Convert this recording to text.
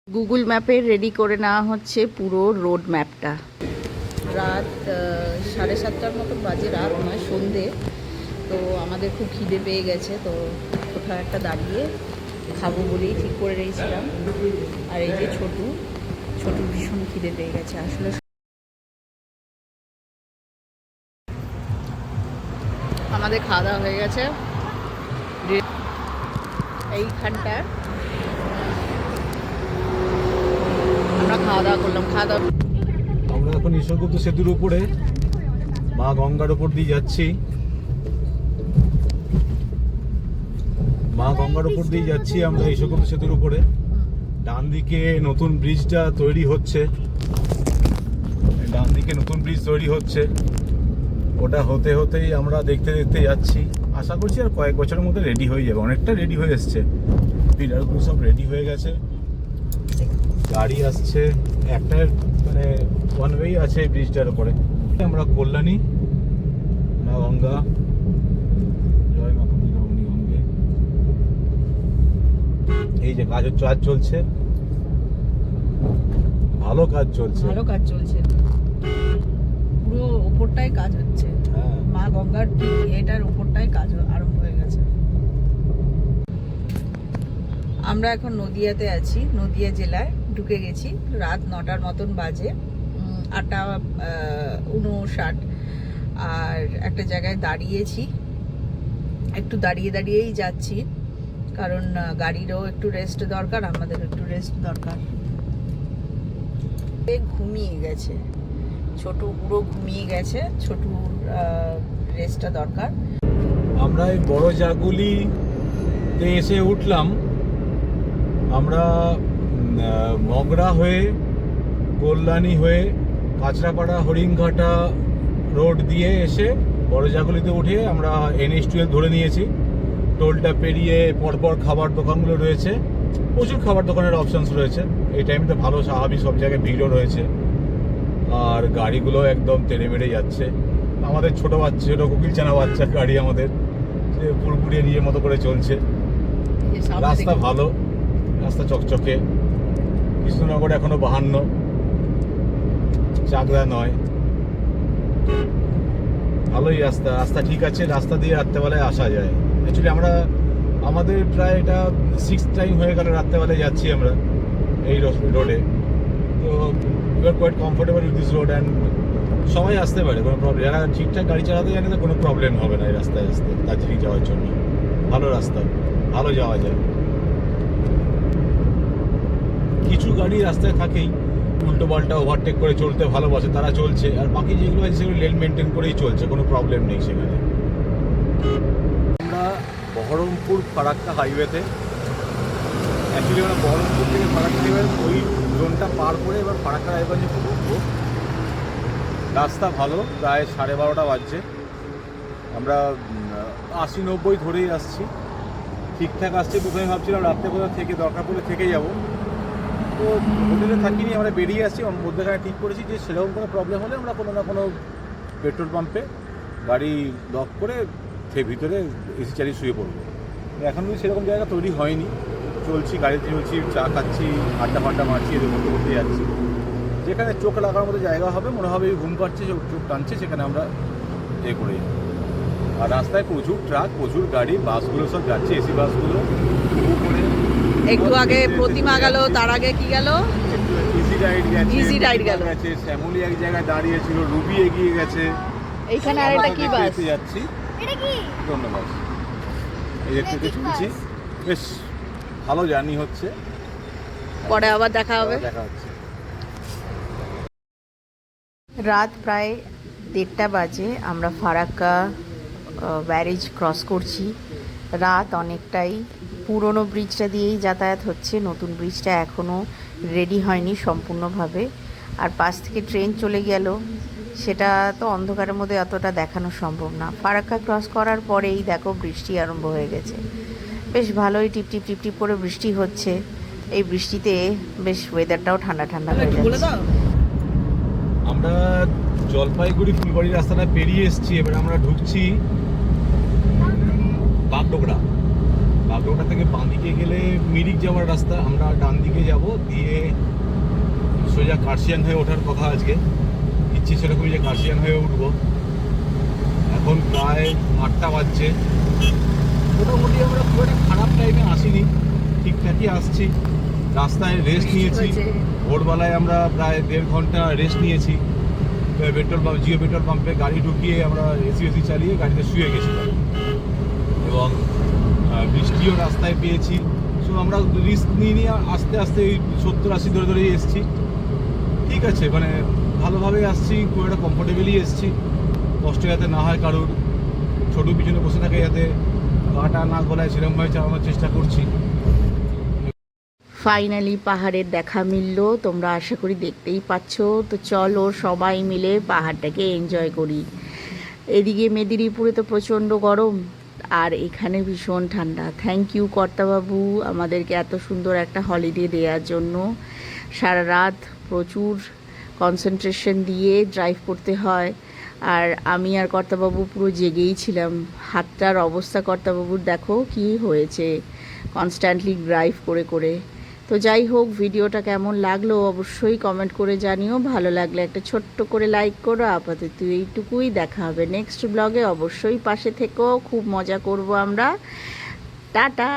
Google ম্যাপে ready করে নেওয়া হচ্ছে পুরো রোড ম্যাপটা। রাত 7:30টার মতো বাজে, রাত নয়, সন্ধে। তো আমাদের খুব খিদে পেয়ে গেছে, তো কোথাও একটা দাঁড়িয়ে খাবো বলেই ঠিক করে রেখেছিলাম। আর এই যে ছোটুর ভীষণ খিদে পেয়ে গেছে আসলে। আমাদের খাওয়া দাওয়া হয়ে গেছে এইখানটার, আমরা খাওয়া দাওয়া করলাম। আমরা এখন ঈশ্বরগুপ্ত সেতুর উপরে মা গঙ্গার উপর দিয়ে যাচ্ছি। আমরা ঈশ্বরগুপ্ত সেতুর উপরে। ডান দিকে নতুন ব্রিজটা তৈরি হচ্ছে, ওটা হতে হতেই আমরা দেখতে যাচ্ছি। আশা করছি আর কয়েক বছরের মধ্যে রেডি হয়ে যাবে। অনেকটা রেডি হয়ে এসছে, পিলারগুলো সব রেডি হয়ে গেছে, গাড়ি আসছে। একটা মানে ওয়ান ওয়েই আছে ব্রিজটার উপরে। আমরা কল্যাণী মা গঙ্গা, জয় মা রমণী গঙ্গে। এই যে কাজ চলছে, ভালো কাজ চলছে, পুরো উপরটাই কাজ হচ্ছে। মা গঙ্গার ঠিক এটার উপরটাই কাজ আরম্ভ হয়ে গেছে। আমরা এখন নদিয়াতে আছি, নদিয়া জেলায় ঢুকে গেছি। রাত 9টার মতন বাজে, 8:59। আর একটা জায়গায় দাঁড়িয়েছি, একটু দাঁড়িয়েই যাচ্ছি, কারণ গাড়িরও একটু রেস্ট দরকার, আমাদের একটু রেস্ট দরকার। ঘুমিয়ে গেছে ছোটু, পুরো ঘুমিয়ে গেছে। ছোটুর রেস্টটা দরকার। আমরা এই বড় জাগুলিতে এসে উঠলাম। আমরা মগরা হয়ে, কল্যাণী হয়ে, কাঁচরাপাড়া হরিণঘাটা রোড দিয়ে এসে বড় জাগুলিতে উঠে আমরা NH-12 ধরে নিয়েছি। টোলটা পেরিয়ে পরপর খাবার দোকানগুলো রয়েছে, প্রচুর খাবার দোকানের অপশানস রয়েছে। এই টাইমটা ভালো, স্বাভাবিক, সব জায়গায় ভিড়ও রয়েছে। আর গাড়িগুলো একদম তেড়ে মেড়ে যাচ্ছে। আমাদের ছোট কোকিল চানা বাচ্চা গাড়ি আমাদের, সে পুরোপুরি নিজের মতো করে চলছে। রাস্তা ভালো, রাস্তা চকচকে। কৃষ্ণনগর এখনো 52, চাকদা নয়। ভালোই রাস্তা ঠিক আছে। রাস্তা দিয়ে রাত্রেবেলায় আসা যায়। অ্যাকচুয়ালি আমাদের প্রায় এটা 6th টাইম হয়ে গেল রাত্রেবেলায় যাচ্ছি আমরা এই রোডে। তো we are quite comfortable with this road. And সবাই আসতে পারে, কোনো প্রবলেম। যারা ঠিকঠাক গাড়ি চালাতে জানে তো কোনো প্রবলেম হবে না এই রাস্তায় আসতে। দার্জিলিং যাওয়ার জন্য ভালো রাস্তা, ভালো যাওয়া যায়। কিছু গাড়ি রাস্তায় থাকেই উল্টো পাল্টা ওভারটেক করে চলতে ভালোবাসে, তারা চলছে। আর বাকি যেগুলো আছে সেগুলো লেন মেনটেন করেই চলছে, কোনো প্রবলেম নেই সেখানে। আমরা বহরমপুর ফারাক্কা হাইওয়েতে, অ্যাকচুয়ালি আমরা বহরমপুর থেকে ফারাক্কা হাইওয়ে ওই জোনটা পার করে এবার ফারাক্কা রায়গঞ্জে ঢুকবো। রাস্তা ভালো, প্রায় 12:30 বাজছে। আমরা 80-90 ধরেই আসছি, ঠিকঠাক আসছে। প্রথমে ভাবছিলাম রাত্রে কোথাও থেকে দরকার পড়লে থেকে যাবো, তো হোটেলে থাকিনি, আমরা বেরিয়ে আসছি। মধ্যেখানে ঠিক করেছি যে সেরকম কোনো প্রবলেম হলে আমরা কোনো না কোনো পেট্রোল পাম্পে গাড়ি লক করে ভিতরে এসি চালিয়ে শুয়ে পড়বো। এখন কিন্তু সেরকম জায়গা তৈরি হয়নি, চলছি, গাড়িতে চলছি, চা খাচ্ছি, আড্ডা মারছি, এদের মধ্যে যাচ্ছি। যেখানে চোখ লাগার মতো জায়গা হবে, মনে হবে ঘুম পাচ্ছে, চোখ টানছে, সেখানে আমরা করে যাবো। আর রাস্তায় প্রচুর ট্রাক, প্রচুর গাড়ি, বাসগুলো সব যাচ্ছে, এসি বাসগুলো। একটু আগে প্রতিমা গেল, তার আগে কি গেল? ইজি রাইড গেল। শ্যামলী এক জায়গায় দাঁড়িয়েছিল, রুবি এগিয়ে গেছে। এইখানে আরেকটা কি বাস? যাচ্ছি, ধন্যবাদ। এই থেকে চলছি, বেশ ভালো জার্নি হচ্ছে। পরে আবার দেখা হচ্ছে। রাত প্রায় 1:30 বাজে, আমরা ফারাক্কা ব্যারেজ ক্রস করছি। রাত অনেকটাই। পুরনো ব্রিজটা দিয়েই যাতায়াত হচ্ছে, নতুন ব্রিজটা এখনও রেডি হয়নি সম্পূর্ণভাবে। আর পাশ থেকে ট্রেন চলে গেল, সেটা তো অন্ধকারের মধ্যে অতটা দেখানো সম্ভব না। ফারাক্কা ক্রস করার পরেই দেখো বৃষ্টি আরম্ভ হয়ে গেছে। বেশ ভালোই টিপ করে বৃষ্টি হচ্ছে। এই বৃষ্টিতে বেশ ওয়েদারটাও ঠান্ডা হয়ে যাচ্ছে। আমরা জলপাইগুড়ি ফুলবাড়ি রাস্তাটা পেরিয়ে এসেছি। এবার আমরা ঢুকছি বাগডোগরা থেকে বাঁ দিকে গেলে মিরিক যাওয়ার রাস্তা, আমরা ডান দিকে যাব, দিয়ে সোজা কার্শিয়াং হয়ে ওঠার কথা আজকে। ইচ্ছে সেরকমই যে কার্শিয়াং হয়ে উঠবো। এখন প্রায় 8টা বাজছে। মোটামুটি আমরা খুব একটা খারাপ টাইমে আসিনি, ঠিকঠাকই আসছি। রাস্তায় রেস্ট নিয়েছি, ভোরবেলায় আমরা প্রায় 1.5 ঘন্টা রেস্ট নিয়েছি। পেট্রোল পাম্প, জিও পেট্রোল পাম্পে গাড়ি ঢুকিয়ে আমরা এসি চালিয়ে গাড়িতে শুয়ে গেছিলাম, এবং বৃষ্টিও রাস্তায় পেয়েছি। সো আমরা রিস্ক নিয়ে নিয়ে আস্তে আস্তে এই 70-80 ধরে ধরেই এসছি। ঠিক আছে, মানে ভালোভাবেই আসছি, খুব একটা কমফোর্টেবলি এসছি। কষ্ট যাতে না হয় কারোর, ছোটো পিছনে বসে থাকে যাতে গাটা না গলায়, সেরকমভাবে চালানোর চেষ্টা করছি। ফাইনালি পাহাড়ের দেখা মিলল, তোমরা আশা করি দেখতেই পাচ্ছ। তো চলো সবাই মিলে পাহাড়টাকে এনজয় করি। এদিকে মেদিনীপুরে তো প্রচণ্ড গরম, আর এখানে ভীষণ ঠান্ডা। থ্যাংক ইউ কর্তাবাবু আমাদেরকে এত সুন্দর একটা হলিডে দেওয়ার জন্য। সারা রাত প্রচুর কনসেন্ট্রেশন দিয়ে ড্রাইভ করতে হয়, আর আমি আর কর্তাবাবু পুরো জেগেই ছিলাম। হাতটার অবস্থা কর্তাবাবুর দেখো কি হয়েছে, কনস্ট্যান্টলি ড্রাইভ করে করে। তো যাই হোক, ভিডিওটা কেমন লাগলো অবশ্যই কমেন্ট করে জানিও। ভালো লাগলে একটা ছোট্ট করে লাইক করো। আপাতত এইটুকুই, দেখা হবে নেক্সট ব্লগে। অবশ্যই পাশে থেকো, খুব মজা করব আমরা। টাটা।